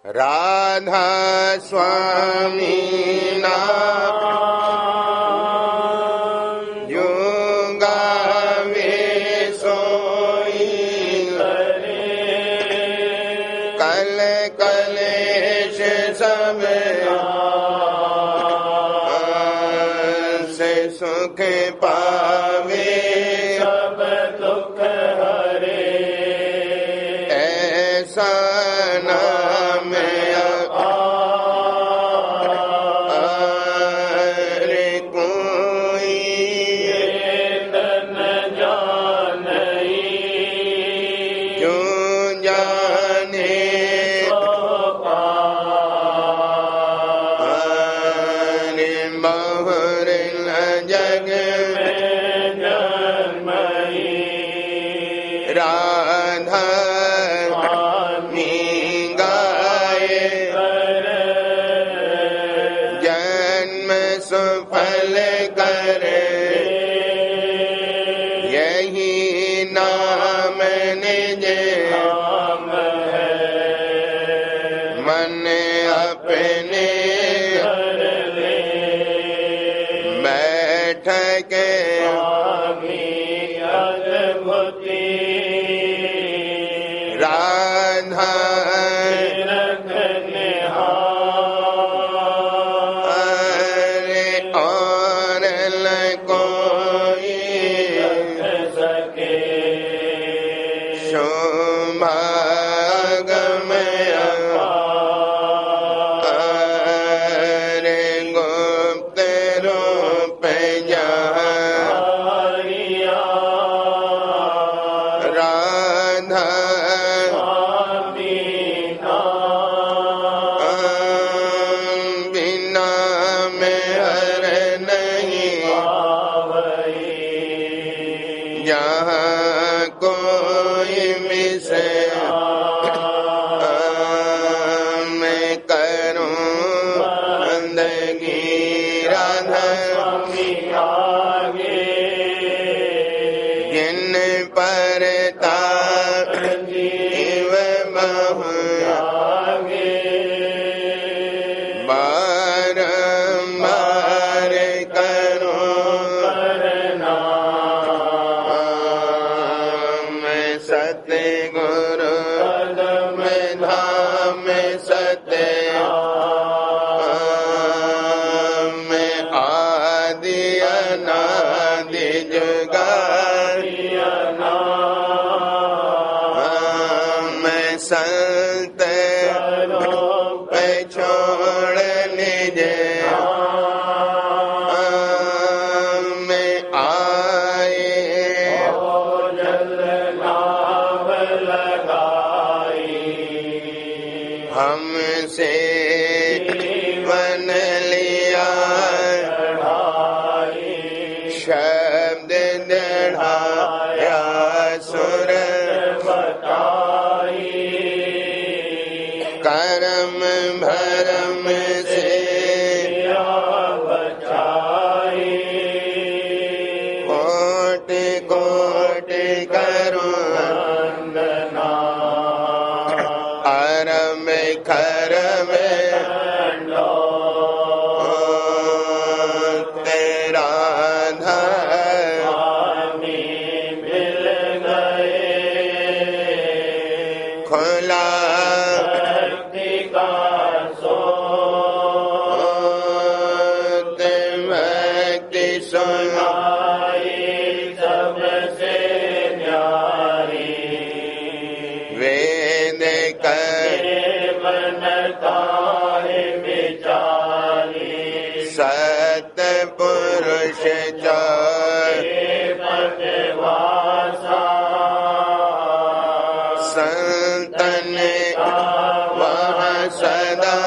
राधा स्वामी नाम योग गावे सोई कल कलेश सब से सुख पावे सब दुख हरे ऐसा नाम अरे कोई न जाने क्यों जाने अरे बहुर जग राधा जन्म सुफल कर यही नाम निज मन अपने बैठ के राधा अरे और न कोई शोभागमय अरे गुप्त रूप राधा बिना में हर नहीं यहाँ कोई मिसे मैं करूं बंदगी राधा जिन पर जीव बहु बारंबार करूं मैं सतगुरु में धाम सत्य मैं आदि अनादि जुगारी मैं संत पे छोड़ लीजे मैं आए हमसे बन लिया शब्द दृढ़ाया सुर कर्म भरम से कोटि कोटि करूं अरम खरम तेरा खुला भक्ति सुनाई सबसे न्यारी वेद सतपुरुष संतन वह सदा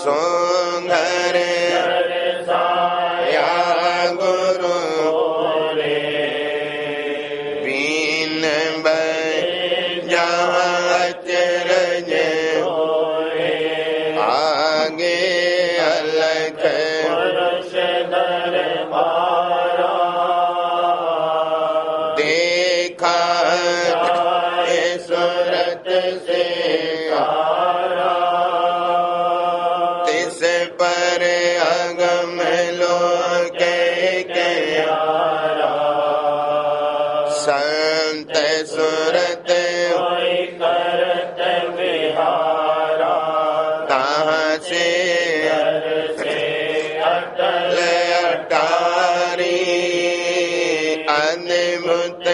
सोंगर या गुरु बीन बचरज आगे अलख देखा इस सूरत से तिस पर अगम लोक क्यारा संत सूरत करत विहारा ताहाँ से अटल अटारी अद्भुत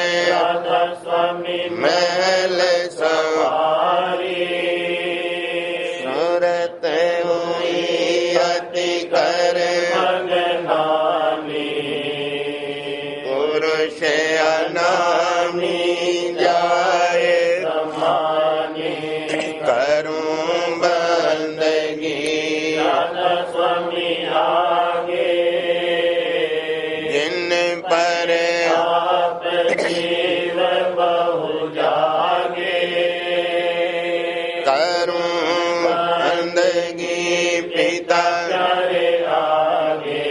महल सवारी सूरत हुई अति कर मगनानी पुरुष अनामी जाए समानी करूं बंदगी स्वामी आगे जिन पर आप जीव बहु जागे करूं बंदगी पिता आगे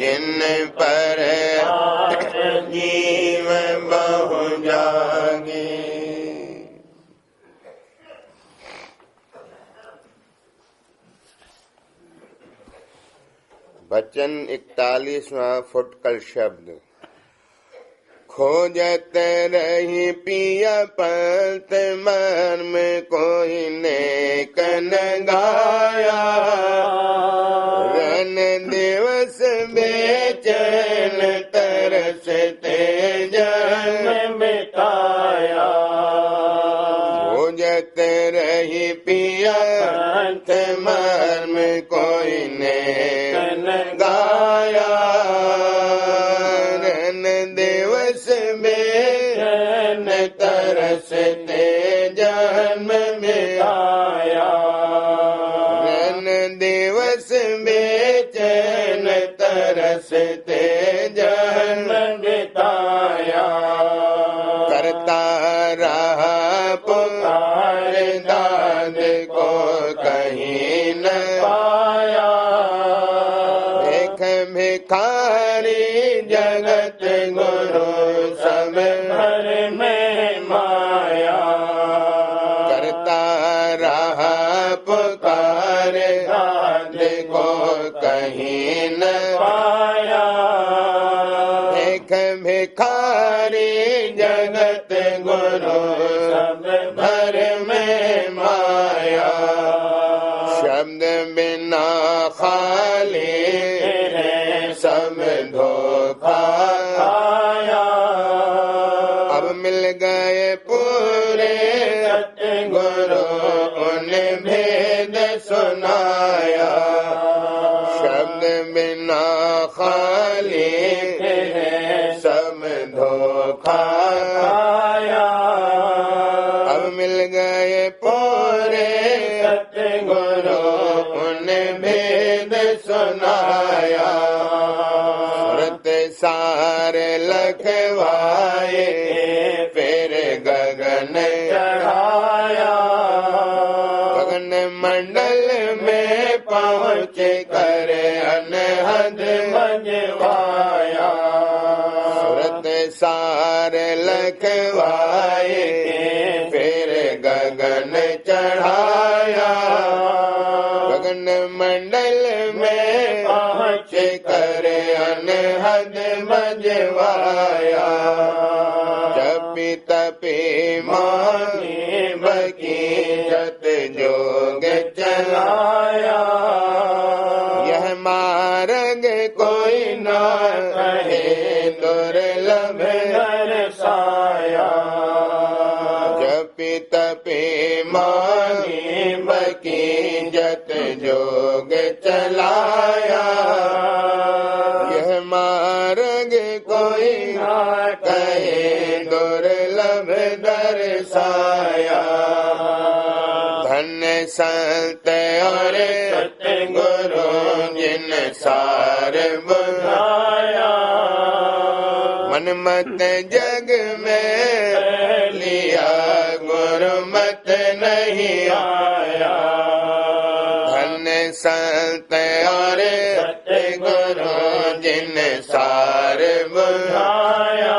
जिन पर आप जीव बहु जागे। वचन 41वां फुटकल शब्द। खोजत रही पिया पंथ मर्म कोई नेक न गाया रन दिवस बेचैन तरसते जन्म बिताया खोजत रही पिया पंथ मर्म कोई नेक न गाया रन दिवस बेचैन तरसते जन्म में आया रन दिवस बेचैन तरसते जन्म बिताया करता रहा पुकार दाद को कहीं न पाया भिखारी जगत गुरु सब घर में माया करता रहा पुकार दाद को कहीं न पाया भिखारी जगत गुरु सब घर में माया शब्द बिना खाली सब धोखा खाया अब मिल गए पूरे गुरु उन्हें भेद सुनाया शब्द बिना खाली सब धोखा खाया अब मिल गए पूरे गुरु उन्हें भेद सुनाया सार लखवाए फिर गगन चढ़ाया गगन मंडल में पहुँच कर अनहद मजवाया सूरत सार लखवाए फिर गगन चढ़ाया गगन मंडल में पहुँच कर अनहद मजवाया जपी तपी मानी बकीयत जोग चलाया यह मार्ग कोई न कहे दुर्लभ दर्शाया जपी तपी मानी बकीयत जोग चलाया यह मार्ग कोई ना कहे दुर्लभ दर्शाया धन्य संत और सतगुरु जिन सार बुझाया मन मत जग में लिया गुरु मत नहीं आया धन्य संत और सतगुरु जिन सार बुझाया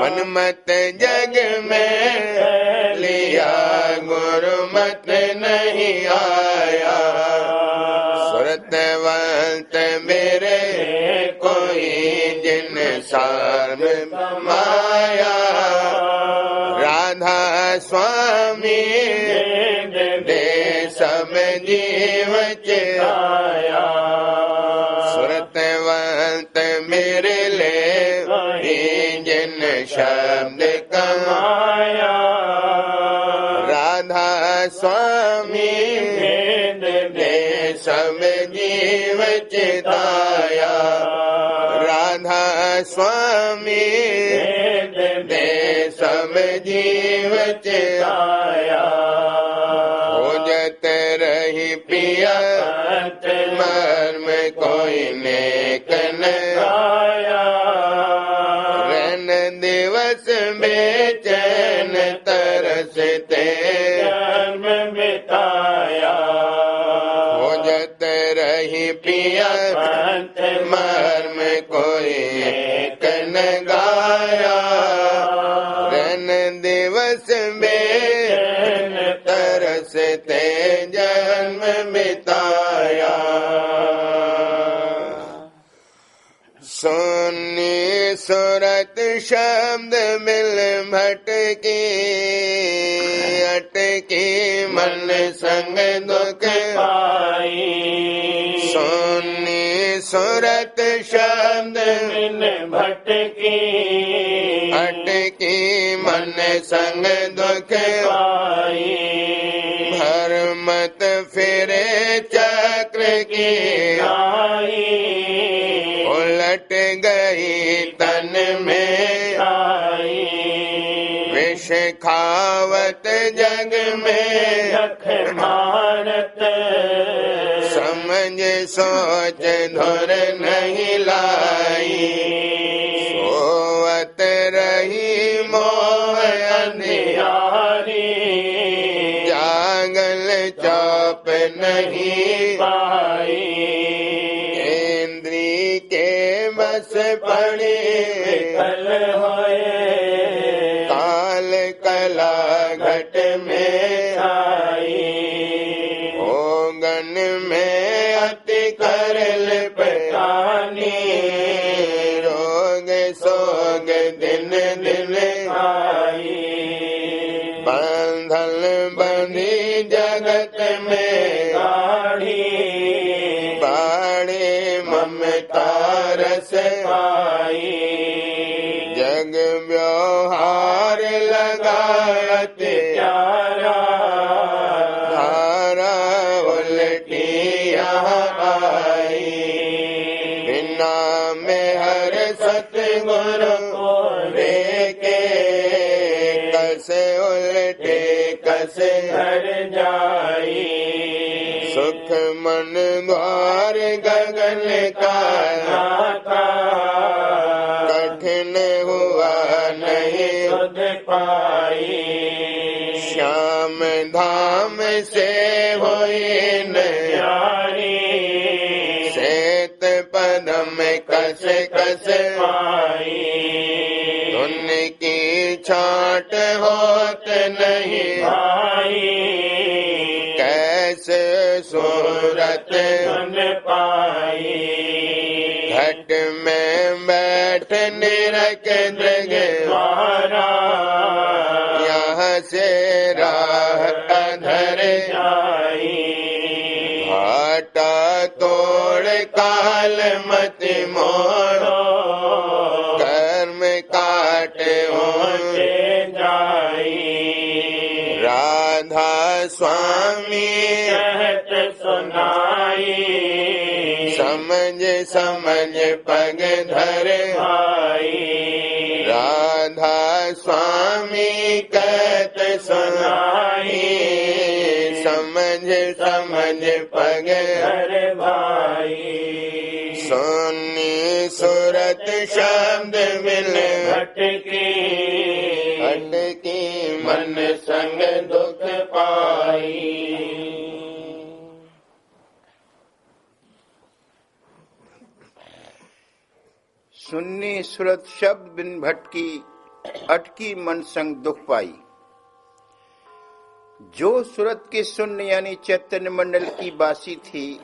मन मत जग में लिया गुरुमत नहीं आया। सुरतवंत मेरे कोई जिन सार में माया। राधा स्वामी दे सब जीव चिराया। सुरतवंत मेरे ले जिन शब्द कमाया। राधा स्वामी दे सब जीव चिताया। राधा स्वामी दे सब जीव चिताया। खोजत रही पिया मर्म कोई नेक न आया। रैन दिवस बेचैन तरसते जन्म बिताया। खोजत रही पिया मर्म कोई नेक न गाया। रैन दिवस बेचैन तरसते जन्म बिताया। सुन्नी सुरत शब्द मिल भटकी अटकी मन संग दुख पाई। सुन्नी सुरत शब्द मिल भटकी अटकी मन संग दुख पाई। भरमत फिरे चक्र की आई। उलट गई तन में आई। विष खावत जग में रख भारत। समझ सोच धुर नहीं लाई। सोवत रही मोह अंधियारी। जागल चौप नहीं पाई। इंद्री के बस पड़े कल होए। काल कला घट में आई। ओगन में अति करल पटानी। रोग सोग दिन दिन आई। बंधल बंधी जगत में गाढ़ी। बाड़े ममता रस पाई। जग व्यवहार लगात प्यारा। धारा उल्टी यहाँ आई। बिना में हर सतगुरु रे के कसे उल्टे कसे हर जाई। सुख मन द्वार गगन का नाता। कठिन हुआ नहीं सुध पाई। श्याम धाम से हुई न्यारी। श्वेत पदम कस कस पाई। उनकी छाट होत नहीं भाई। कैसे सूरत बन पाई। घट में बैठ निरख द्वारा। यहाँ से राह अधर जाई। भाटा तोड़ काल मत मोड़ो। कर्म काट होते जाई। राधा स्वामी कहत सुनाई। समझ समझ पग धर आई। राधा स्वामी कहत सुनाई। समझ समझ पग धर भाई। सुन्नी सुरत शब्द मिल भटकी अटकी मन संग दुख पाई। सुन्नी सुरत शब्द बिन भटकी अटकी मन संग दुख पाई। जो सूरत के शून्य यानी चैतन्य मंडल की बासी थी,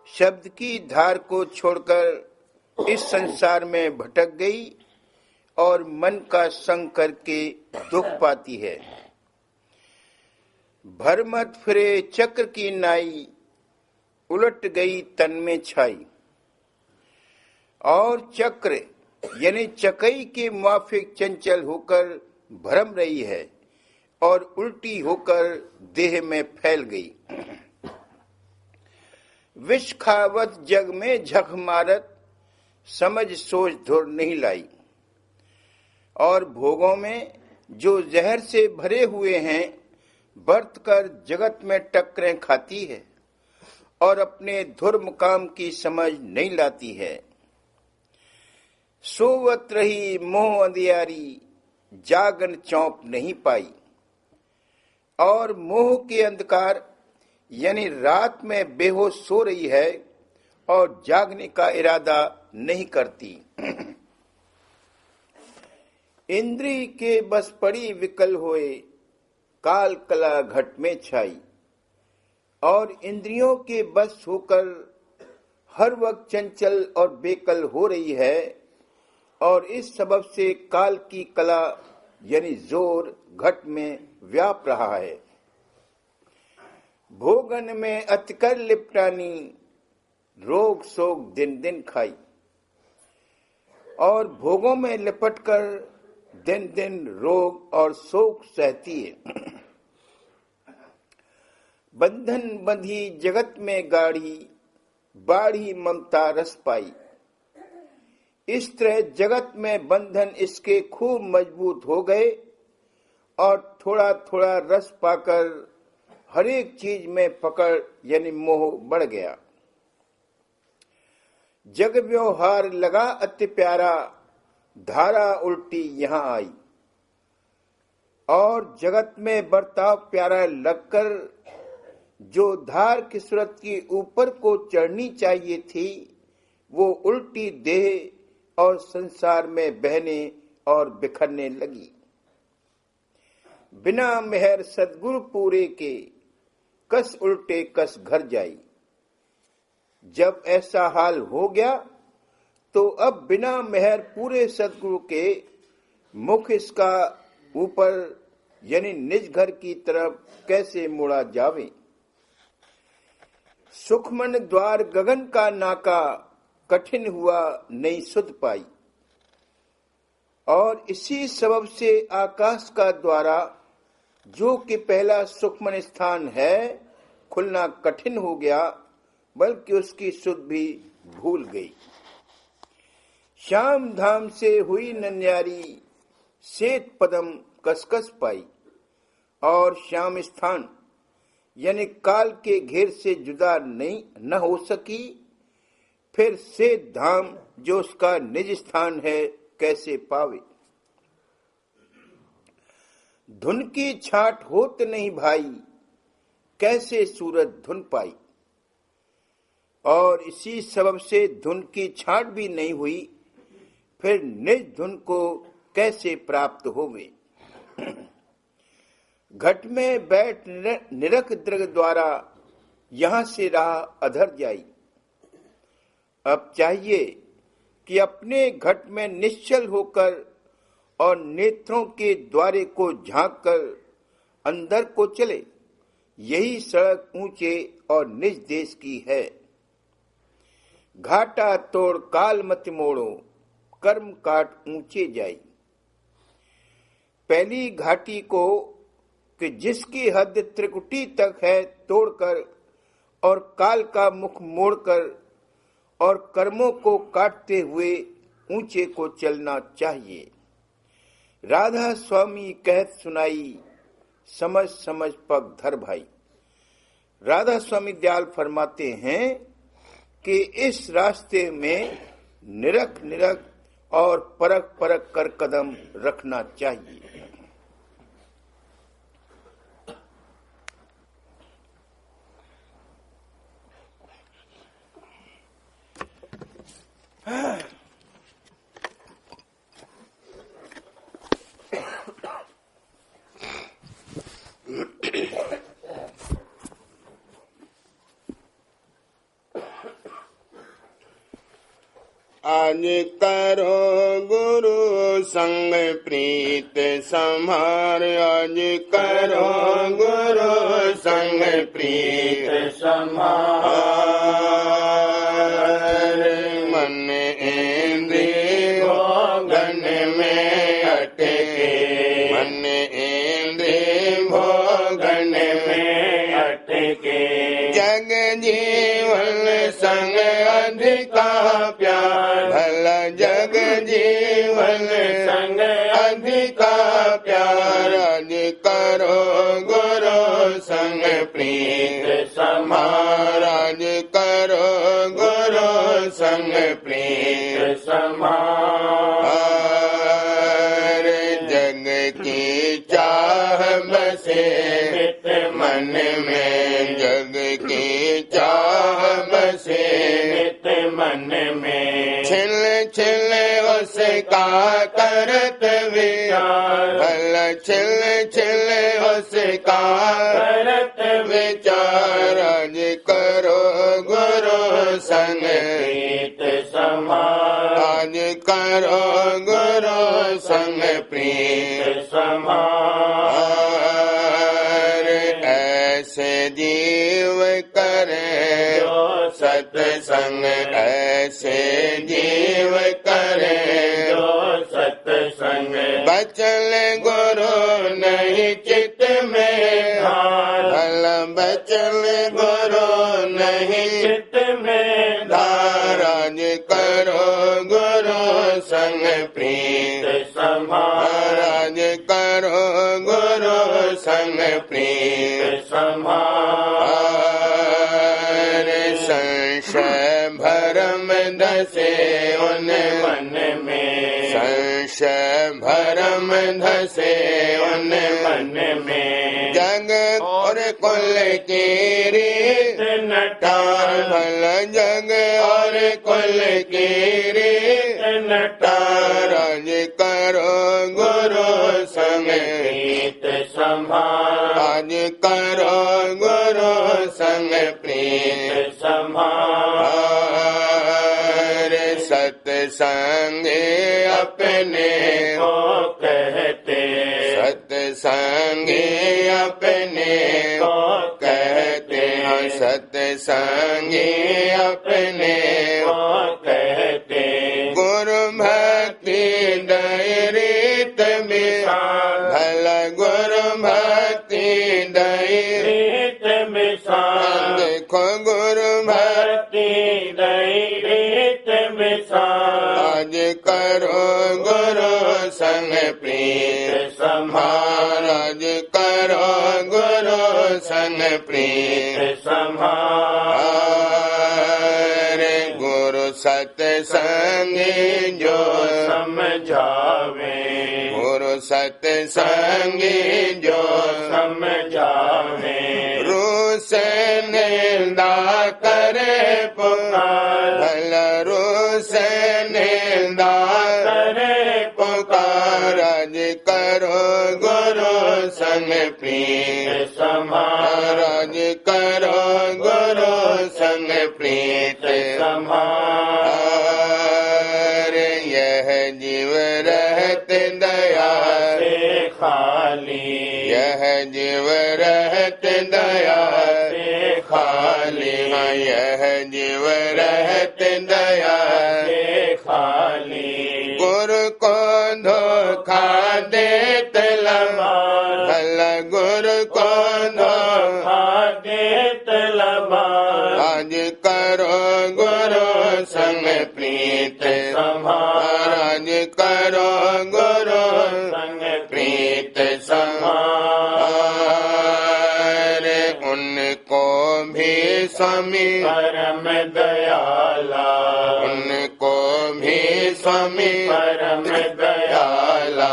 शब्द की धार को छोड़कर इस संसार में भटक गई और मन का संग करके दुख पाती है। भरमत फिरे चक्र की नाई, उलट गई तन में छाई। और चक्र यानी चकई के मुआफिक चंचल होकर भरम रही है और उल्टी होकर देह में फैल गई। विष खावत जग में झक मारत, समझ सोच धुर नहीं लाई। और भोगों में जो जहर से भरे हुए हैं, बरत कर जगत में टक्करें खाती है और अपने धुर मुकाम की समझ नहीं लाती है। सोवत रही मोह अंधियारी, जागन चौंक नहीं पाई। और मोह के अंधकार यानी रात में बेहोश सो रही है और जागने का इरादा नहीं करती। इंद्री के बस पड़ी विकल होए, काल कला घट में छाई। और इंद्रियों के बस होकर हर वक्त चंचल और बेकल हो रही है और इस सबब से काल की कला यानी जोर घट में व्याप रहा है। भोगन में अतकर लिपटानी, रोग शोक दिन दिन खाई। और भोगों में लिपटकर दिन दिन रोग और शोक सहती है। बंधन बंधी जगत में गाढ़ी, बाढ़ी ममता रस पाई। इस तरह जगत में बंधन इसके खूब मजबूत हो गए और थोड़ा थोड़ा रस पाकर हर एक चीज में पकड़ यानी मोह बढ़ गया। जग व्यवहार लगा अति प्यारा, धारा उल्टी यहां आई। और जगत में बर्ताव प्यारा लगकर जो धार की सूरत की ऊपर को चढ़नी चाहिए थी, वो उल्टी देह और संसार में बहने और बिखरने लगी। बिना मेहर सदगुरु पूरे के, कस उल्टे कस घर जाई। जब ऐसा हाल हो गया तो अब बिना मेहर पूरे सदगुरु के मुख इसका ऊपर यानी निज घर की तरफ कैसे मुड़ा जावे। सुखमन द्वार गगन का नाका, कठिन हुआ नहीं सुध पाई। और इसी सबब से आकाश का द्वारा जो कि पहला सुखमन स्थान है, खुलना कठिन हो गया, बल्कि उसकी सुध भी भूल गई। श्याम धाम से हुई नन्यारी, श्वेत पदम कसकस पाई। और श्याम स्थान यानी काल के घेर से जुदा नहीं न हो सकी, फिर श्वेत धाम जो उसका निज स्थान है कैसे पावे। धुन की छाट होत नहीं भाई, कैसे सूरत धुन पाई। और इसी सबब से धुन की छाट भी नहीं हुई, फिर निज धुन को कैसे प्राप्त होवे। घट में बैठ निरख दृग द्वारा यहां से राह अधर जाई। अब चाहिए कि अपने घट में निश्चल होकर और नेत्रों के द्वारे को झांक कर अंदर को चले। यही सड़क ऊंचे और निज देश की है। घाटा तोड़ काल मत मोड़ो, कर्म काट ऊंचे जाई। पहली घाटी को कि जिसकी हद त्रिकुटी तक है तोड़कर और काल का मुख मोड़कर और कर्मों को काटते हुए ऊंचे को चलना चाहिए। राधा स्वामी कहत सुनाई, समझ समझ पग धर भाई। राधा स्वामी दयाल फरमाते हैं कि इस रास्ते में निरख निरख और परख परख कर कदम रखना चाहिए। राज करो गुरु संग प्रीत समार। आज करो गुरु संग प्रीत समार। मन इंद्रिय भोगन में अटके, मन इंद्रिय भोगन में अटके। जग जीवन संग अधिका प्यार, भला जग जीवन संग अधिका प्यार। आज करो गुरु संग प्रीत समार। आज करो गुरु संग प्रीत समार। जग की चाह बसे नित मन में, जग की चाह बसे नित मन में। छिल छिल उसका करत विचार, भला छिल छिल उसका करत विचार। आज करो गुरु संग प्रीत समार। आज करो गुरु संग प्रीत समार। ऐसे जीव करे जो सत्संग, ऐसे जीव करे जो सत्संग। बचन गुरु नहीं चित में धार, भला बचन गुरु नहीं चित में धार। आज करो गुरु संग प्रीत समार। आज करो गुरु संग प्रीत समार। संशय भरम धसे उन मन में, संशय भरम धसे उन मन में। जग और कुल की रीत नटार, भला जग और कुल की रीत नटार। आज करो गुरु संग प्रीत समार। आज करो गुरु संग प्रीत समार। सत्संग अपने को कहते, सत्संग अपने को कहते। सत्संग अपने को कहते। गुरु भक्ति दैरीत विशाल, भला गुरु भक्ति दैरीत विशाल। देखो गुरु भक्ति दैरीत विशाल। आज करो गुरु संग प्रीत समार। आज करो गुरु संग प्रीत समार। गुरु सत्संग जो समझावे, गुरु सत्संग जो समझावे। रूस निंदा करे पुकार, भला रूस निंदा करे पुकार। आज करो गुरु संग प्रीत समार। आज करो गुरु संग प्रीत समार। यह जीव रहत दया से खाली, यह जीव रहत दया से खाली। यह जीव रहत दया से खाली। गुरु को धोखा देत लबार, भला गुरु को धोखा देत लबार। आज करो गुरु संग प्रीत समार। आज करो गुरु संग प्रीत समार। उनको भी स्वामी परम दयाला, उनको भी स्वामी परम दयाला।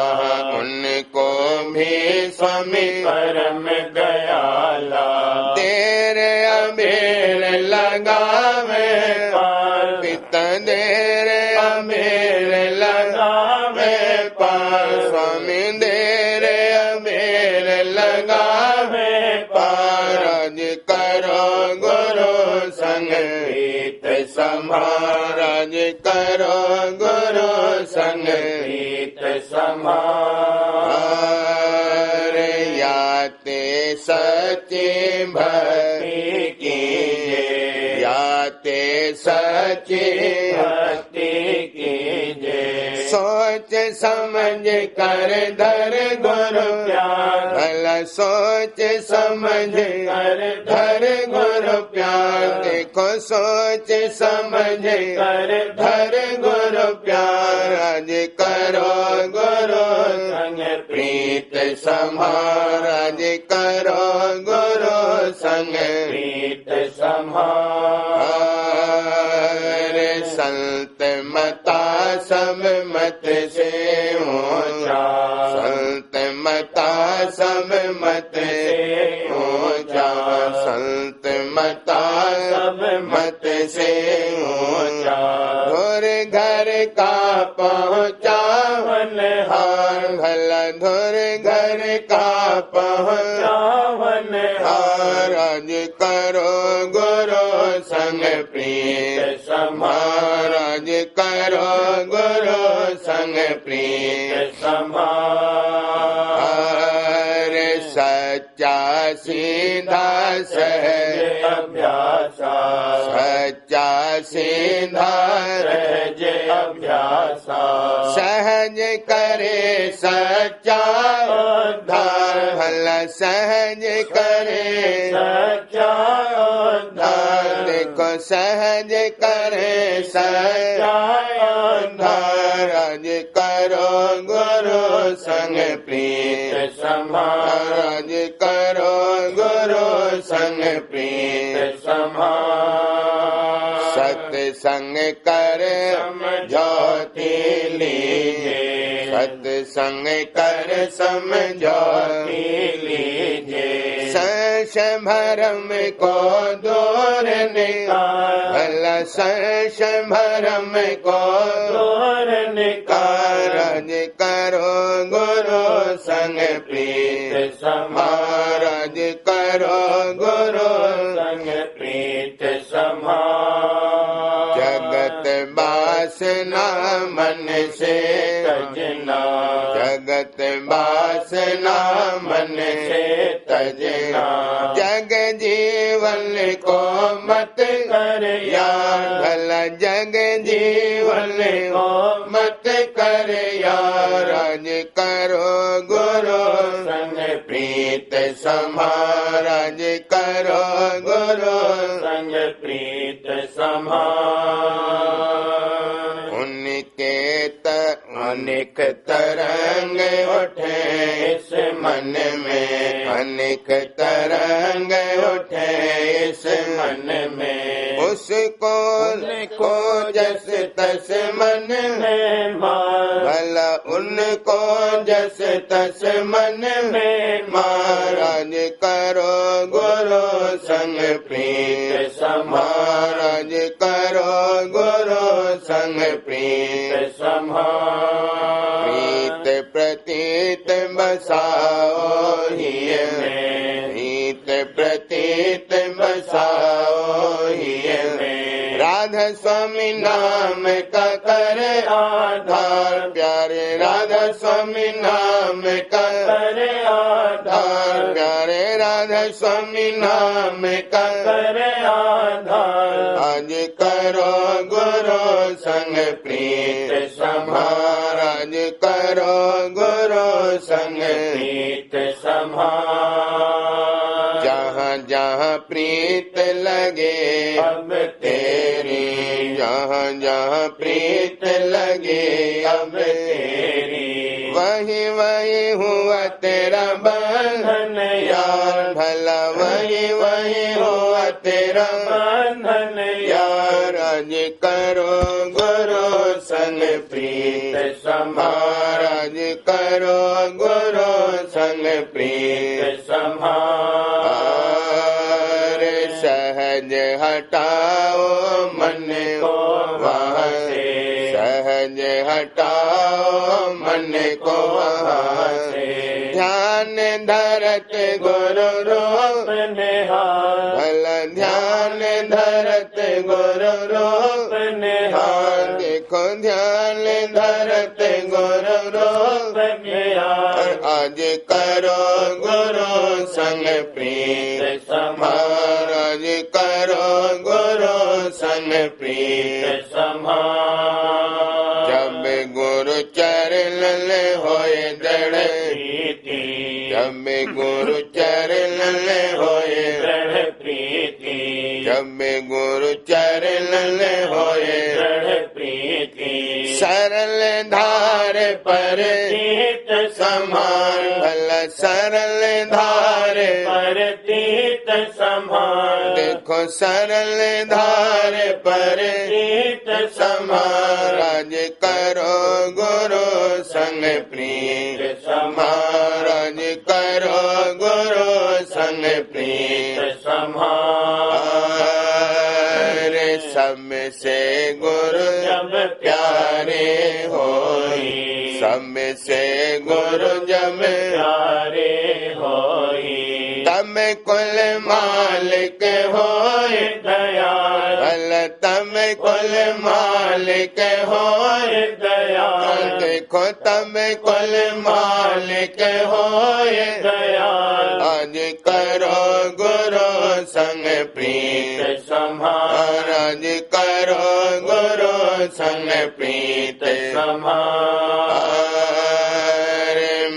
उनको भी स्वामी परम दयाला। देर अबेर लगावे पार, पिता देर अबेर लगावे पार। स्वामी देर अबेर लगावे पार। आज करो गुरु संग प्रीत समाराज करो गुरु संग प्रीत समार याते सच्ची भक्ति कीजे याते सच्ची भक्ति कीजे सोच समझ कर धर गुरु प्यार भला सोच समझ कर धर गुरु प्यार देखो सोच समझ कर धर गुरु प्यार आज करो गुरु संग प्रीत समार आज करो गुरु संग प्रीत समार संत मता सब मत से ऊंचा संत मता सब मत से ऊंचा संत मता सब मत से ऊंचा धुर घर का पहुँचावनहार भला धुर घर का पहुँचावनहार आज करो गुरु संग प्रीत समार आज करो गुरु संग प्रीत समार सच्चा सीधा सहज अभ्यासा सच्चा सीधा सहज अभ्यासा सहज करे सच्चा उद्धार भला सहज करे सच्चा उद्धार देखो सहज करे सच्चा उद्धार आज करो गुरु संग प्रीत समार आज करो गुरु संग प्रीत समार सत्संग कर समझौती लीजिए सत्संग कर समझौती लीजिए संशय भरम को दूर निकाल भला संशय भरम को दूर निकाल आज करो गुरु संग प्रीत समार आज करो गुरु संग प्रीत समार जगत वासना मन से तजना जगत वासना मन से तजना जग जीवन को मत कर यार भला जग जीवन को मत कर यार आज करो गुरु संग प्रीत समार आज करो गुरु संग प्रीत समार उनके अनेक तरंग उठे इस मन में अनेक तरंग उठे इस मन में उसको को जस तस मन में मार भला उनको जस तस मन में महाराज करो गुरु संग प्रीत समाराज करो गुरु संग प्रीत समार प्रीत प्रतीत बसाओ हिय में प्रीत प्रतीत बसाओ हिय में राधा स्वामी नाम का कर आधार प्यारे राधा स्वामी नाम का कर आधार प्यारे राधा स्वामी नाम का कर आधार आज करो गुरु संग प्रीत समाराज करो गुरु संग प्रीत समार जहाँ जहाँ प्रीत लगे अब तेरी जहाँ जहाँ प्रीत लगे अब तेरी वही वही हुआ तेरा बंधन यार भला वही वही हुआ तेरा बंधन यार आज करो गुरु संग प्रीत समाराज करो गुरु संग प्रीत समार सहज हटाओ मन को वहाँ से सहज हटाओ मन को वहाँ से ध्यान धरत गुरु रूप निहार भला ध्यान धरत गुरु रूप निहार देखो ध्यान धरते गुरु रूप निहार आज करो गुरु संग प्रीत समार आज करो गुरु संग प्रीत समार जब गुरु चरण होए दृढ़ प्रीति जब गुरु चरण होए दृढ़ प्रीति जब गुरु चरण होए दृढ़ प्रीति सरल धार पर तीत समान भला सरल धार पर तीत समान देखो सरल धार पर तीत समान राज करो गुरु संग प्रीत समान राज करो गुरु संग प्रीत समान सब से गुरु जब प्यारे होई सब से गुरु जब प्यारे होई तब कुल मालिक होए दयाल भल तब कुल मालिक होए दयाल देखो तब कुल मालिक होए दयाल आज करो गुरु संग प्रीत समार आज करो गुरु संग प्रीत समार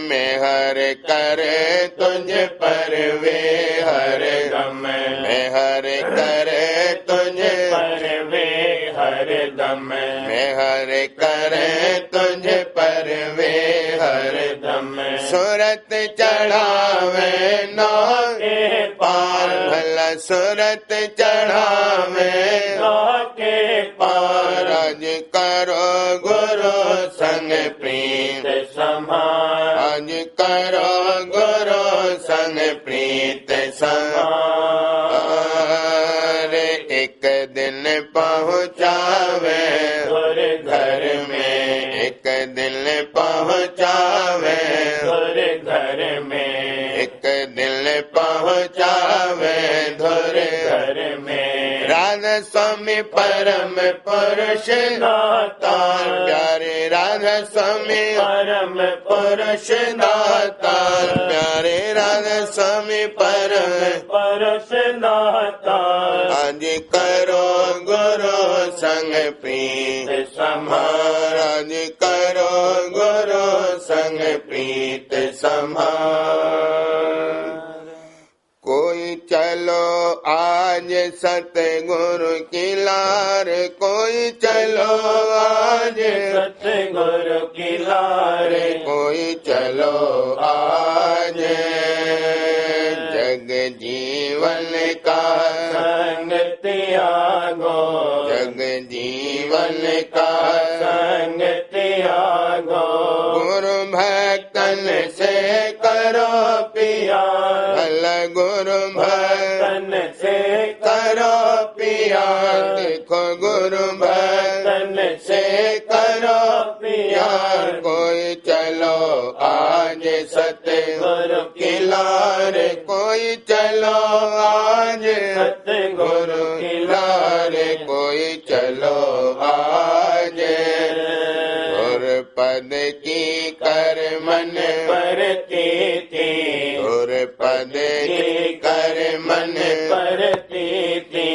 मेहर करे तुझ पर वे हर दम मेहर करे तुझ पर वे हर दम मेहर करे तुझ पर वे हर दम सूरत चढ़ावे नौ के पार भला सूरत चढ़ावे नौ के पार आज करो गुरु संग प्रीत समार आज करो गुरु संग प्रीत समार एक दिन पहुँचावे घर में एक दिन पहुँचावे घर में एक दिन पहुँचावे घर में राधा स्वामी परम पुरुष दातार प्यारे राधा स्वामी परम पुरुष दातार प्यारे राधा स्वामी परम पुरुष दातार आज करो गुरु संग प्रीत समार आज करो गुरु संग प्रीत समार कोई चलो आज सतगुरु की लार कोई चलो आज सतगुरु की लार कोई चलो आज जग जीवन का संग त्यागो जग जीवन का संग त्यागो गुरु भक्तन से करो प्यार भला गुरु भक्तन से करो प्यार देखो गुरु भक्तन से करो प्यार कोई चलो आज सतगुरु की लार कोई चलो आज सतगुरु की लार कोई चलो आज गुरु पद की कर मन परती थी गुरु पद की कर मन परती थी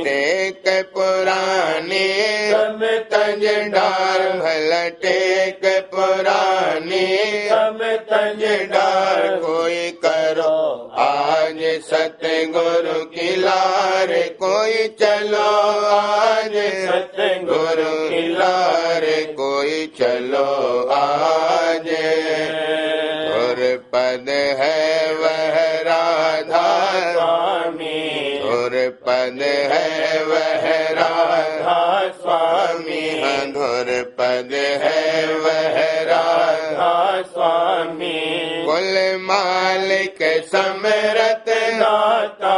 टेक पुरानी सब तज डार भला टेक पुरानी सब तज डार कोई करो आज सतगुरु की लार कोई चलो आज सतगुरु की लार कोई चलो आज गुरु पद है वह राधा स्वामी गुरु पद है वह राधा स्वामी गुरु पद है वह राधा स्वामी कुल मालिक समरत दाता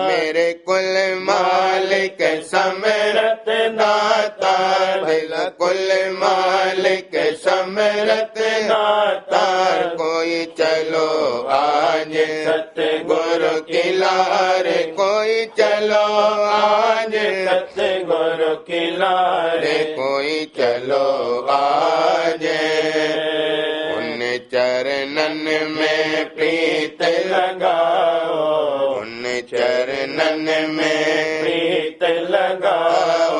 मेरे कुल मालिक समरत दाता भला कुल मालिक समरत दाता कोई चलो आज सतगुरु की लार कोई चलो आज सतगुरु की लार कोई चलो आजे। उन चरणन में प्रीत लगाओ, उन चरणन में प्रीत लगाओ,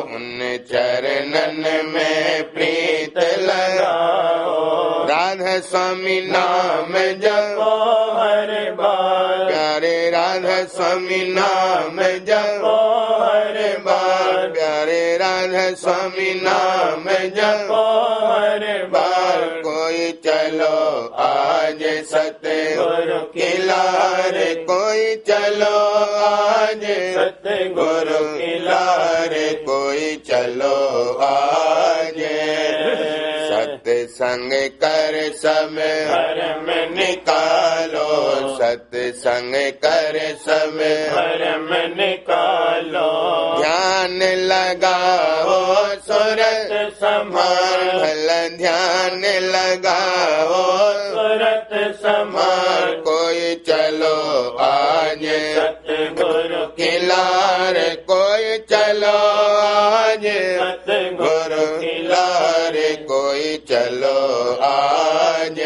उन चरणन में प्रीत लगाओ। राधा स्वामी नाम जपो हर बार, प्यारे राधा स्वामी नाम जपो हर बार, प्यारे राधा स्वामी नाम जपो हर बार। कोई चलो आज सतगुरु की लार, कोई चलो आज सतगुरु की लार, कोई चलो आज। सत्संग कर समय धर्म निकालो, सत्संग कर समय धर्म निकालो, ध्यान लगाओ सुरत समान, भला ध्यान लगाओ सुरत समान। कोई चलो आज सतगुरु की लार, कोई चलो आज सतगुरु की लार, कोई चलो आज।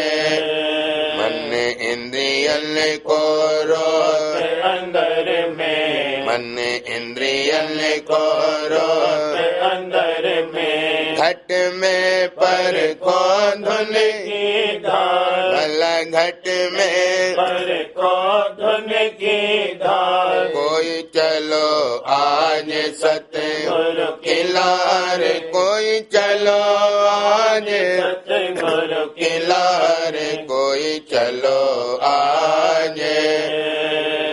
मन इंद्रियन को रोक अंदर में, मन इंद्रियन को रोक अंदर में। घट में पर को धुन की धार, भला घट में पर को धुन की धार। कोई चलो आज सतगुरु की लार, कोई चलो आज सतगुरु की की लार, कोई चलो आज।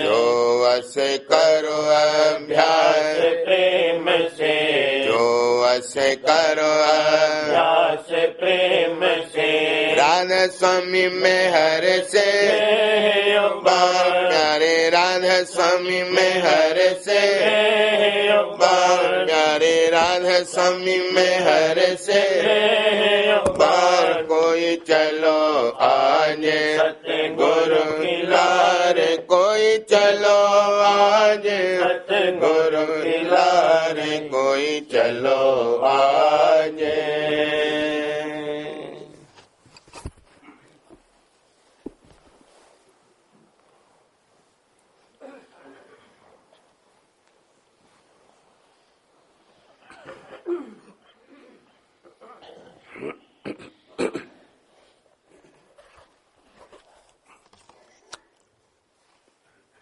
जो अस करो अभ्यास प्रेम से, जो अस करो व्यास प्रेम से। राधा स्वामी में हर से बार, प्यारे राधा स्वामी में हर से बार, प्यारे राधा स्वामी में हर से बार। कोई चलो आज सतगुरु की लार, कोई चलो आज सतगुरु की लार, कोई चलो आज।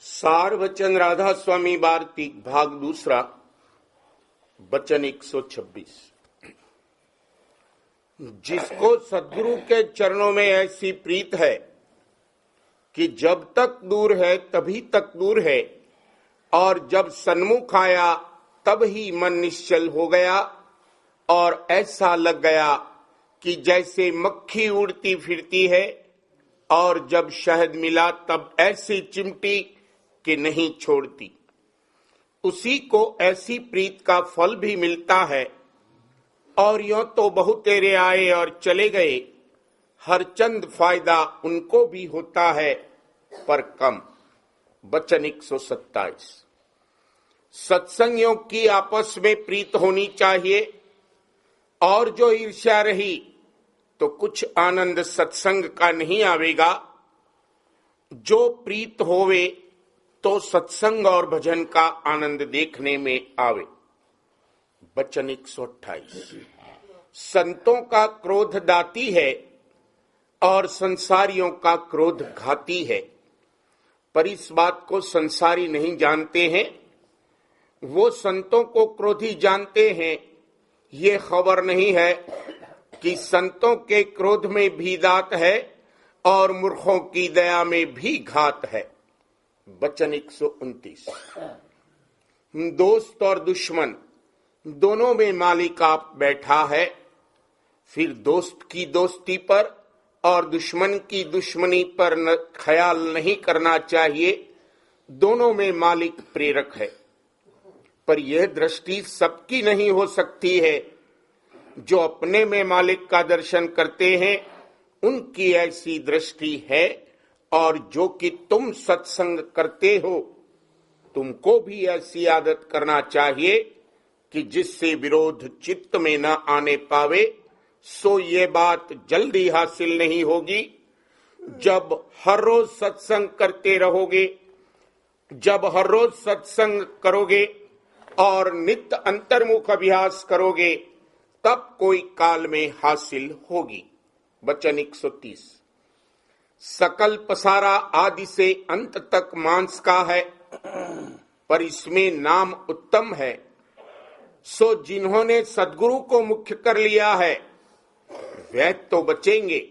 सार वचन राधा स्वामी वार्तिक भाग दूसरा, वचन 126। जिसको सद्गुरु के चरणों में ऐसी प्रीत है कि जब तक दूर है तभी तक दूर है, और जब सन्मुख आया तब ही मन निश्चल हो गया, और ऐसा लग गया कि जैसे मक्खी उड़ती फिरती है, और जब शहद मिला तब ऐसी चिमटी कि नहीं छोड़ती। उसी को ऐसी प्रीत का फल भी मिलता है। और यों तो बहुतेरे आए और चले गए, हर चंद फायदा उनको भी होता है पर कम। वचन 127। सत्संगियों की आपस में प्रीत होनी चाहिए, और जो ईर्ष्या रही तो कुछ आनंद सत्संग का नहीं आवेगा। जो प्रीत होवे तो सत्संग और भजन का आनंद देखने में आवे। वचन 128। संतों का क्रोध दाती है और संसारियों का क्रोध घाती है, पर इस बात को संसारी नहीं जानते हैं। वो संतों को क्रोधी जानते हैं। ये खबर नहीं है कि संतों के क्रोध में भी दात है और मूर्खों की दया में भी घात है। वचन 129। दोस्त और दुश्मन दोनों में मालिक आप बैठा है, फिर दोस्त की दोस्ती पर और दुश्मन की दुश्मनी पर ख्याल नहीं करना चाहिए। दोनों में मालिक प्रेरक है, पर यह दृष्टि सबकी नहीं हो सकती है। जो अपने में मालिक का दर्शन करते हैं उनकी ऐसी दृष्टि है, और जो कि तुम सत्संग करते हो तुमको भी ऐसी आदत करना चाहिए कि जिससे विरोध चित्त में न आने पावे, सो ये बात जल्दी हासिल नहीं होगी। जब हर रोज सत्संग करते रहोगे, जब हर रोज सत्संग करोगे और नित्य अंतर्मुख अभ्यास करोगे, तब कोई काल में हासिल होगी। वचन 130। सकल पसारा आदि से अंत तक मांस का है, पर इसमें नाम उत्तम है। सो जिन्होंने सद्गुरु को मुख्य कर लिया है, वे तो बचेंगे,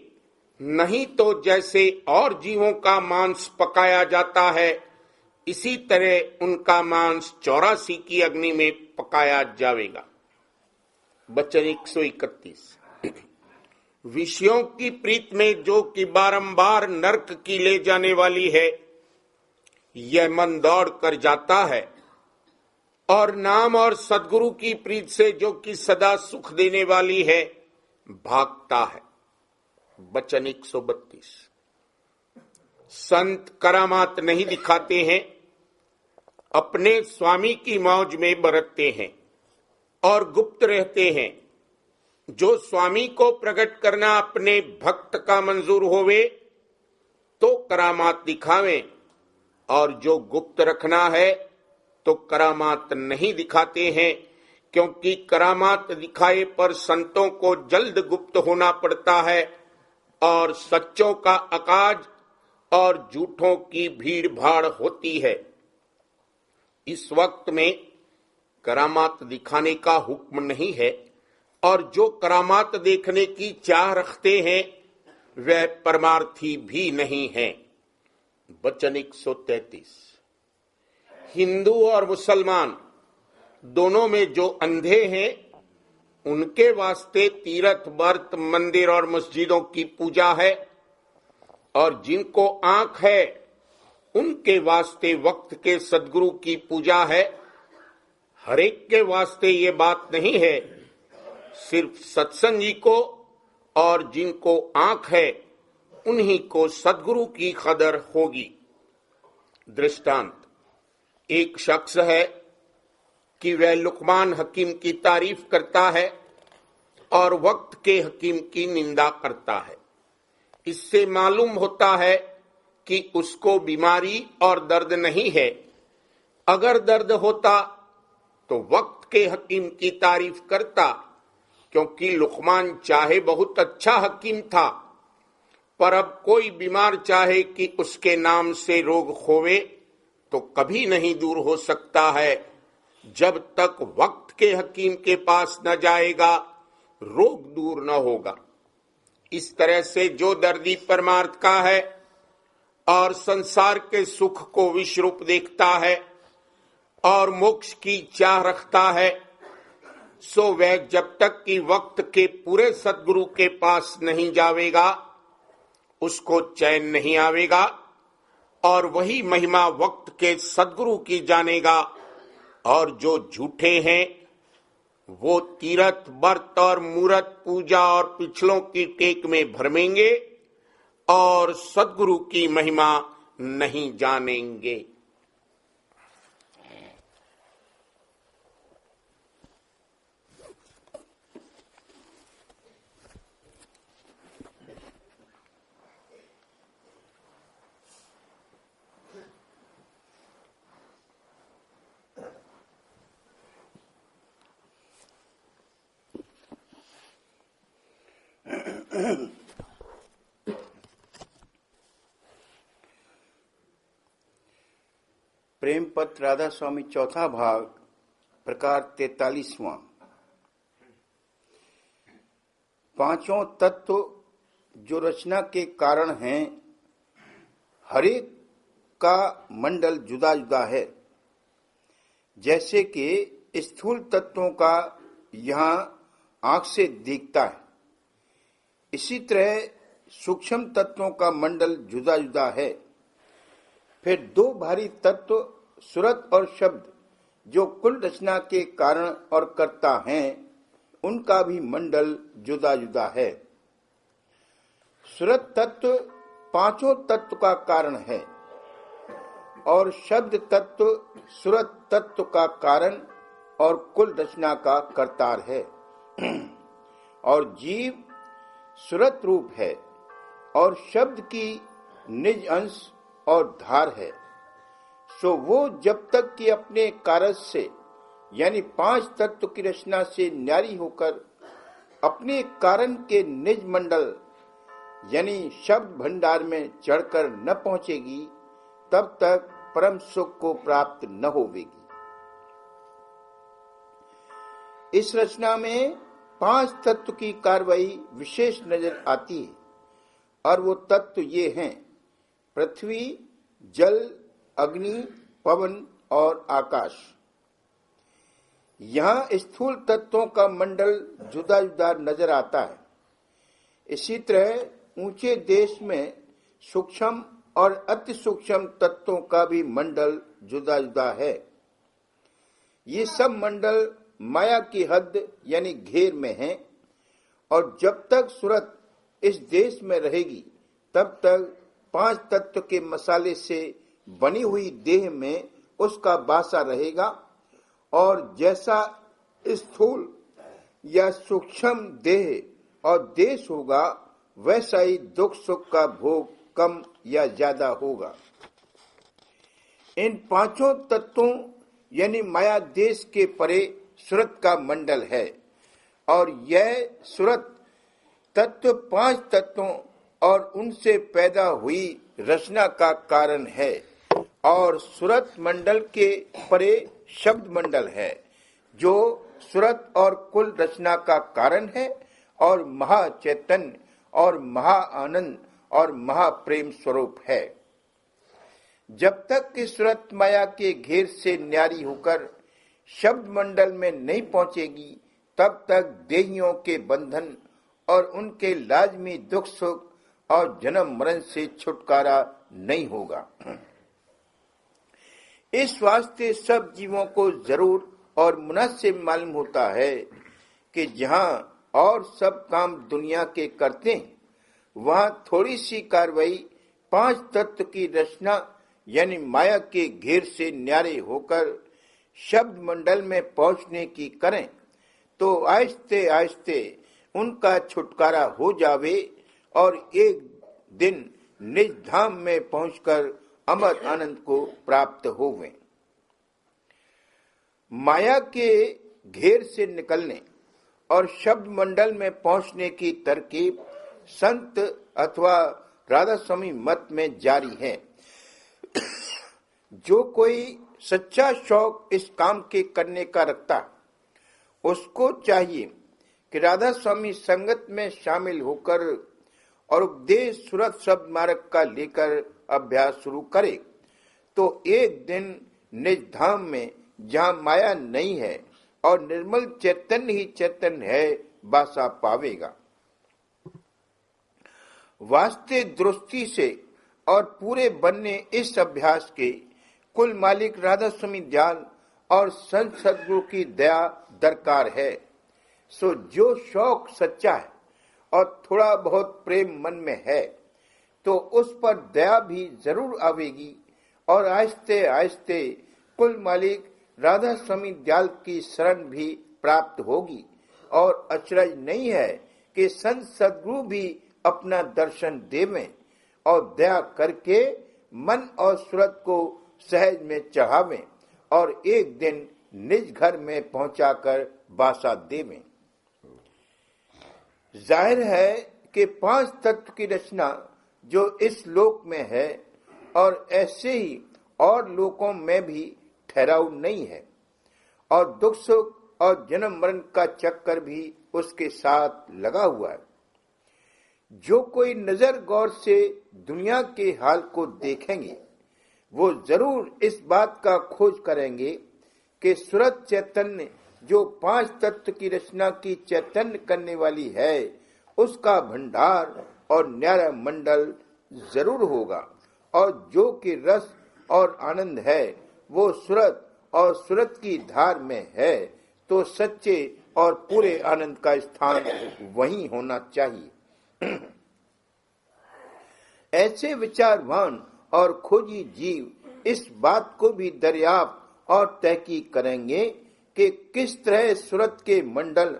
नहीं तो जैसे और जीवों का मांस पकाया जाता है, इसी तरह उनका मांस 84 की अग्नि में पकाया जाएगा। वचन 131। विषयों की प्रीत में जो कि बारंबार नरक की ले जाने वाली है, यह मन दौड़ कर जाता है, और नाम और सद्गुरु की प्रीत से जो कि सदा सुख देने वाली है, भागता है। वचन 132। संत करामात नहीं दिखाते हैं, अपने स्वामी की मौज में बरतते हैं और गुप्त रहते हैं। जो स्वामी को प्रकट करना अपने भक्त का मंजूर होवे, तो करामात दिखावें, और जो गुप्त रखना है तो करामात नहीं दिखाते हैं, क्योंकि करामात दिखाए पर संतों को जल्द गुप्त होना पड़ता है, और सच्चों का अकाज और झूठों की भीड़ भाड़ होती है। इस वक्त में करामात दिखाने का हुक्म नहीं है, और जो करामात देखने की चाह रखते हैं, वह परमार्थी भी नहीं है। वचन 133। हिंदू और मुसलमान दोनों में जो अंधे हैं, उनके वास्ते तीर्थ, व्रत, मंदिर और मस्जिदों की पूजा है, और जिनको आंख है उनके वास्ते वक्त के सद्गुरु की पूजा है। हरेक के वास्ते ये बात नहीं है, सिर्फ सत्संगी को और जिनको आंख है उन्हीं को सद्गुरु की कदर होगी। दृष्टांत। एक शख्स है कि वह लुकमान हकीम की तारीफ करता है और वक्त के हकीम की निंदा करता है। इससे मालूम होता है कि उसको बीमारी और दर्द नहीं है। अगर दर्द होता तो वक्त के हकीम की तारीफ करता, क्योंकि लुकमान चाहे बहुत अच्छा हकीम था, पर अब कोई बीमार चाहे कि उसके नाम से रोग होवे तो कभी नहीं दूर हो सकता है। जब तक वक्त के हकीम के पास न जाएगा, रोग दूर न होगा। इस तरह से जो दर्दी परमार्थ का है और संसार के सुख को विश्व रूप देखता है और मोक्ष की चाह रखता है, सो वह जब तक कि वक्त के पूरे सद्गुरु के पास नहीं जावेगा, उसको चैन नहीं आवेगा, और वही महिमा वक्त के सद्गुरु की जानेगा। और जो झूठे हैं वो तीर्थ, व्रत और मूरत पूजा और पिछलों की टेक में भरमेंगे और सद्गुरु की महिमा नहीं जानेंगे। प्रेम पत्र राधा स्वामी, चौथा भाग, प्रकार 43वां। पांचों तत्व जो रचना के कारण हैं, हरेक का मंडल जुदा जुदा है। जैसे कि स्थूल तत्वों का यहाँ आंख से दिखता है, इसी तरह सूक्ष्म तत्वों का मंडल जुदा जुदा है। फिर दो भारी तत्व सुरत और शब्द जो कुल रचना के कारण और कर्ता हैं, उनका भी मंडल जुदा जुदा है। सुरत तत्व पांचों तत्व का कारण है और शब्द तत्व सुरत तत्व का कारण और कुल रचना का करतार है। और जीव सुरत रूप है और शब्द की निज अंश और धार है। सो वो जब तक कि अपने कारज से यानी 5 तत्व की रचना से न्यारी होकर अपने कारण के निज मंडल यानी शब्द भंडार में चढ़कर न पहुंचेगी, तब तक परम सुख को प्राप्त न होवेगी। इस रचना में 5 तत्व की कार्रवाई विशेष नजर आती है और वो तत्व ये हैं: पृथ्वी, जल, अग्नि, पवन और आकाश। यहाँ स्थूल तत्वों का मंडल जुदा जुदा नजर आता है। इसी तरह ऊंचे देश में सूक्ष्म और अति सूक्ष्म तत्वों का भी मंडल जुदा जुदा है। ये सब मंडल माया की हद यानी घेर में हैं और जब तक सूरत इस देश में रहेगी तब तक 5 तत्व के मसाले से बनी हुई देह में उसका बासा रहेगा और जैसा स्थूल या सूक्ष्म देह और देश होगा वैसा ही दुख सुख का भोग कम या ज्यादा होगा। इन 5 तत्वों यानी माया देश के परे सूरत का मंडल है और यह सूरत तत्व 5 तत्वों और उनसे पैदा हुई रचना का कारण है और सूरत मंडल के परे शब्द मंडल है जो सूरत और कुल रचना का कारण है और महाचैतन्य और महा आनंद और महाप्रेम स्वरूप है। जब तक कि सूरत माया के घेर से न्यारी होकर शब्द मंडल में नहीं पहुंचेगी तब तक देहियों के बंधन और उनके लाजमी दुख सुख और जन्म मरण से छुटकारा नहीं होगा। इस वास्ते सब जीवों को जरूर और मुनासिब मालूम होता है कि जहां और सब काम दुनिया के करते हैं वहां थोड़ी सी कार्रवाई 5 तत्व की रचना यानी माया के घेर से न्यारे होकर शब्द मंडल में पहुंचने की करें तो आहिस्ते आहिस्ते उनका छुटकारा हो जावे और एक दिन निज धाम में पहुंचकर अमर आनंद को प्राप्त होवें। माया के घेर से निकलने और शब्द मंडल में पहुंचने की तरकीब संत अथवा राधा स्वामी मत में जारी है। जो कोई सच्चा शौक इस काम के करने का रखता उसको चाहिए कि राधा स्वामी संगत में शामिल होकर और उपदेश सूरत शब्द मार्ग का लेकर अभ्यास शुरू करे तो एक दिन निज धाम में जहाँ माया नहीं है और निर्मल चैतन्य ही चैतन्य है बासा पावेगा। वास्ते दृष्टि से और पूरे बनने इस अभ्यास के कुल मालिक राधा स्वामी दयाल और संत सदगुरु की दया दरकार है। सो जो शौक सच्चा है और थोड़ा बहुत प्रेम मन में है तो उस पर दया भी जरूर आवेगी और आहिस्ते आहिस्ते कुल मालिक राधा स्वामी दयाल की शरण भी प्राप्त होगी। और अचरज नहीं है कि संत सदगुरु भी अपना दर्शन देवें और दया करके मन और सूरत को सहज में चढ़ावें और एक दिन निज घर में पहुंचाकर बासा देवें। जाहिर है कि 5 तत्व की रचना जो इस लोक में है और ऐसे ही और लोकों में भी ठहराव नहीं है और दुख सुख और जन्म मरण का चक्कर भी उसके साथ लगा हुआ है। जो कोई नजर गौर से दुनिया के हाल को देखेंगे वो जरूर इस बात का खोज करेंगे कि सूरत चैतन्य जो 5 तत्व की रचना की चैतन्य करने वाली है उसका भंडार और न्यारा मंडल जरूर होगा और जो कि रस और आनंद है वो सूरत और सूरत की धार में है तो सच्चे और पूरे आनंद का स्थान वहीं होना चाहिए। ऐसे विचारवान और खोजी जीव इस बात को भी दरियाफ्त और तहकीक करेंगे कि किस तरह सूरत के मंडल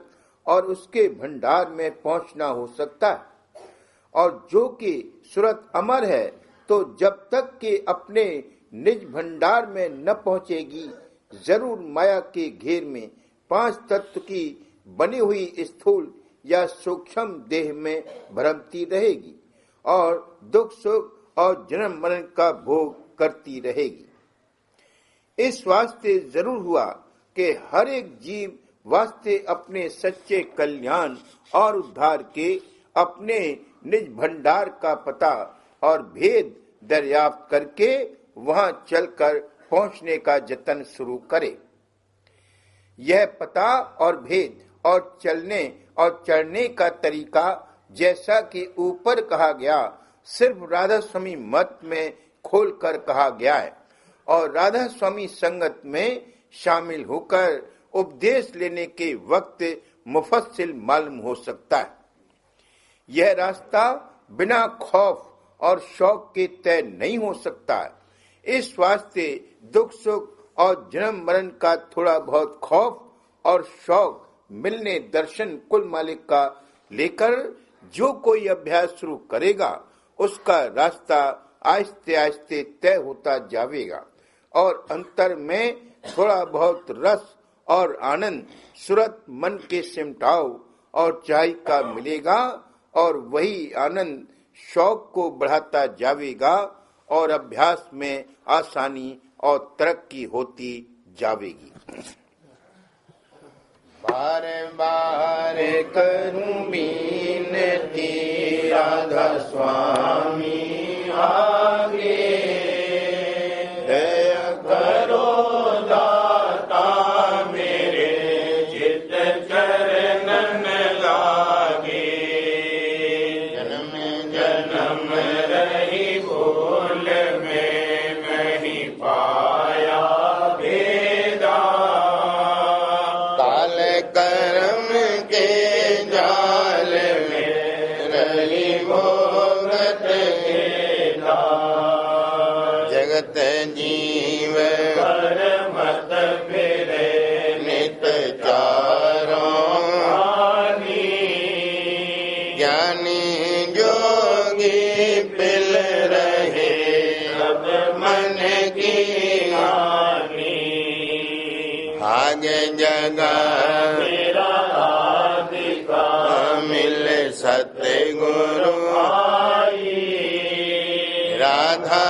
और उसके भंडार में पहुंचना हो सकता है, और जो कि सूरत अमर है, तो जब तक कि अपने निज भंडार में न पहुंचेगी, जरूर माया के घेर में 5 तत्व की बनी हुई स्थूल या सूक्ष्म देह में भ्रमती रहेगी और दुख सुख और जन्म मरण का भोग करती रहेगी। इस वास्ते जरूर हुआ कि हर एक जीव वास्ते अपने सच्चे कल्याण और उद्धार के अपने निज भंडार का पता और भेद दरियाफ्त करके वहां चलकर पहुंचने का जतन शुरू करे। यह पता और भेद और चलने और चढ़ने का तरीका, जैसा कि ऊपर कहा गया, सिर्फ राधा स्वामी मत में खोलकर कहा गया है और राधा स्वामी संगत में शामिल होकर उपदेश लेने के वक्त मुफस्सिल मालूम हो सकता है। यह रास्ता बिना खौफ और शौक के तय नहीं हो सकता है। इस वास्ते दुख सुख और जन्म मरण का थोड़ा बहुत खौफ और शौक मिलने दर्शन कुल मालिक का लेकर जो कोई अभ्यास शुरू करेगा, उसका रास्ता आहिस्ते आहिस्ते तय होता जाएगा और अंतर में थोड़ा बहुत रस और आनंद सूरत मन के सिमटाव और चाय का मिलेगा और वही आनंद शौक को बढ़ाता जाएगा और अभ्यास में आसानी और तरक्की होती जाएगी। बार बार करूं बीनती राधा स्वामी आगे, दया करो दाता मेरे चित चरणन लागे। जन्म जन्म रही बोल में नहीं पाया भेदा, काल कर्म के जाल में रही भोगत घेरा। जगत जीव कर मत फिरे नित चारों आनी, ज्ञानी जोगी पिल रहे अब मन की हानि। आगे जगह मेरा आदि का मिल सतगुरु आई, राधा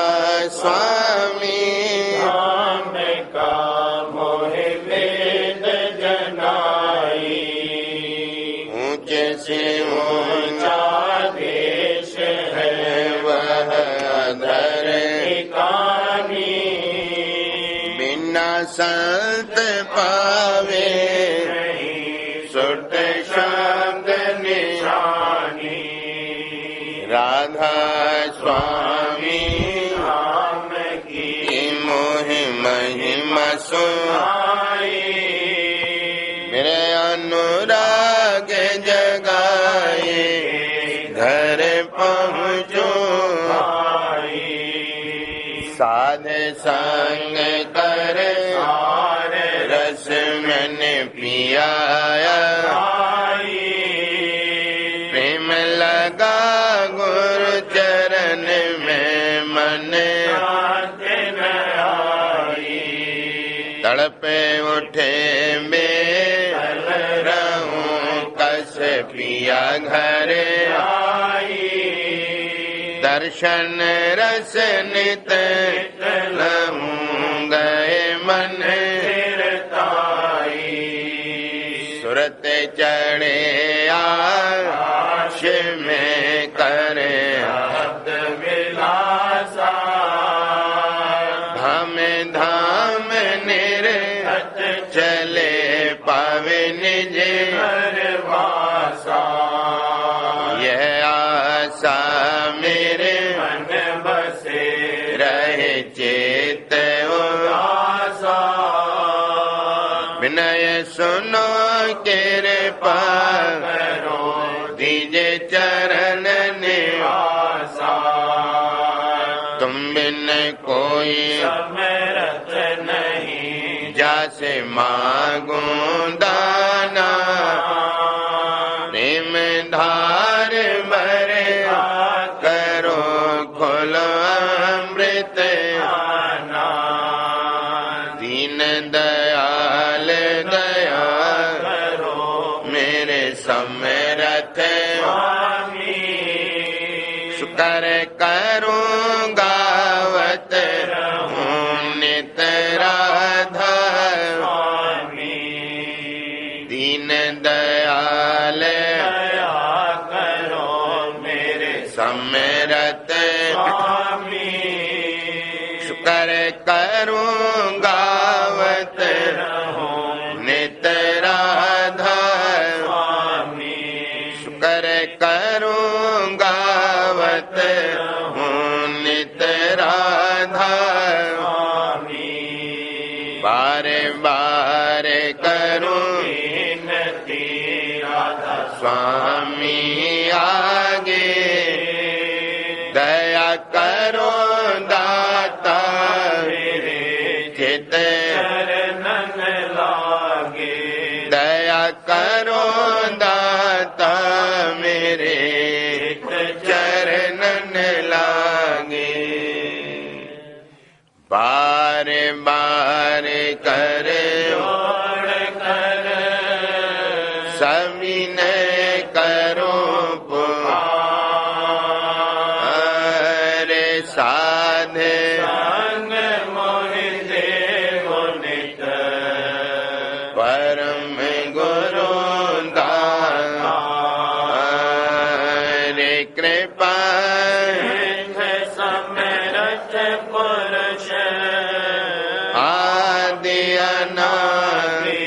स्वामी नाम का मोह वेद जनाई। ऊंचे से ऊंचा देश है वह अधर ठिकानी, बिना संत पावे सुट शब्द निशानी। राधा स्वामी नाम की मोह महिमा सुनाई, मेरे अनुराग जगाए घर पहुँचो आई। साध संग कर रस मैंने पियाया, प्रेम लगा गुरु चरण में मन तड़पे उठे में रहूं कस पिया घर आई। दर्शन रस नित लहूं गए मन सूरत चढ़े आश में करे हद विलासा। धाम धाम निर्हत चले पावे निज वासा। यह आशा मेरे मन बसे रहे चेत उदासा। विनय सुनो कृपा करो दीजे चरण निवासा। तुम बिन कोई समरथ नहीं जा से मांगूं दाना, प्रेम धार भरे करो खोलो अमृत दीन दयाल दया करो मेरे समरथ शुक्र करूं गावत रहूं नित राधा दीन दयाल दया करो मेरे समरथ शुक्र करूं गावत रहूं नित राधा शुक्र करूं गावत रहूं नित राधा बार बार करूं स्वामी आगे दया करो दाता चित चरणन लागे दया करो दाता मेरे चरणन लागे बार बार करे सभी ने करो पुकारे साधे संग मोहि देवो नित परम गुरु दारे कृपा समरथ पुरुष आदि अनादि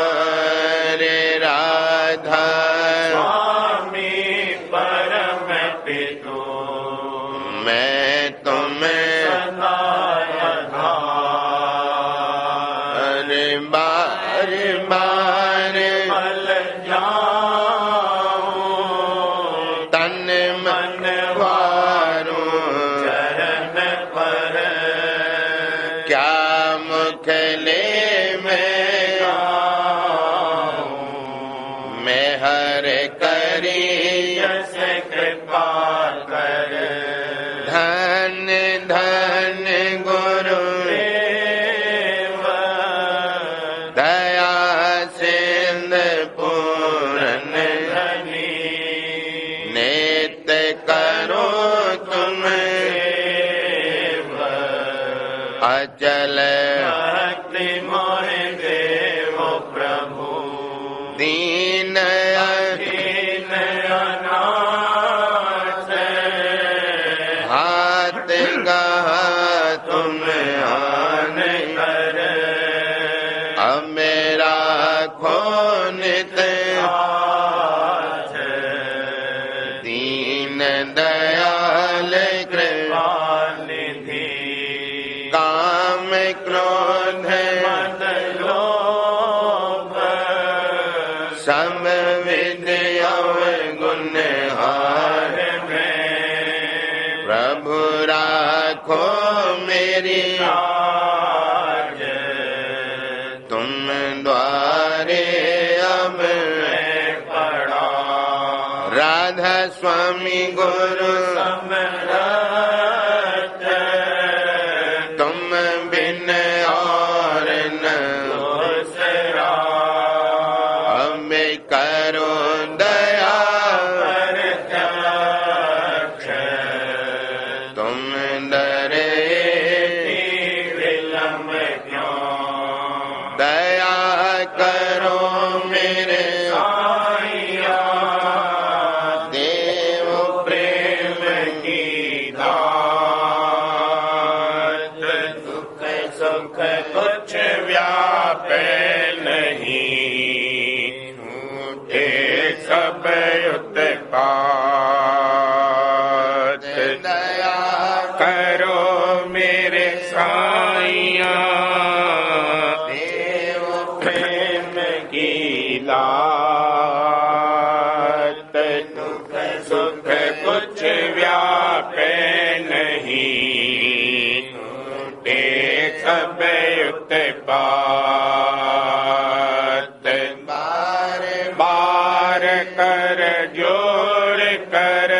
अपार राधा स्वामी परम पितु मैं तुम्हें सदाधार बार बार मल जाऊं तन मन वारूं चरण पर क्या मुख ले मैं हर करी यस कृपा कर धन धन गुरु दया सिंध पूरन धनी नेत करो तुम अचल भक्ति मोह देवो प्रभु दीन अधीन अनाथ हाथ गहा तुम आन कर अब मेरा खोनित दीन दयाल कृपा निधि काम क्रोध मद लोभ सम विद्या गुण हार में प्रभु राखो मेरी लाज तुम द्वारे अब मैं पड़ा राधा स्वामी गुरु समरथ तुम बिन और न दूसरा अब करो दया प्रत्यक्ष तुम डरे विलम्ब क्यों दया करो मेरे साईया देव प्रेम की दात दुख सुख कुछ व्यापे नहीं झूठे सब उत्पात दया करो मेरे साईया देव प्रेम की लात दुख सुख कुछ व्यापे नहीं झूठे सब बार बार कर जोड़ कर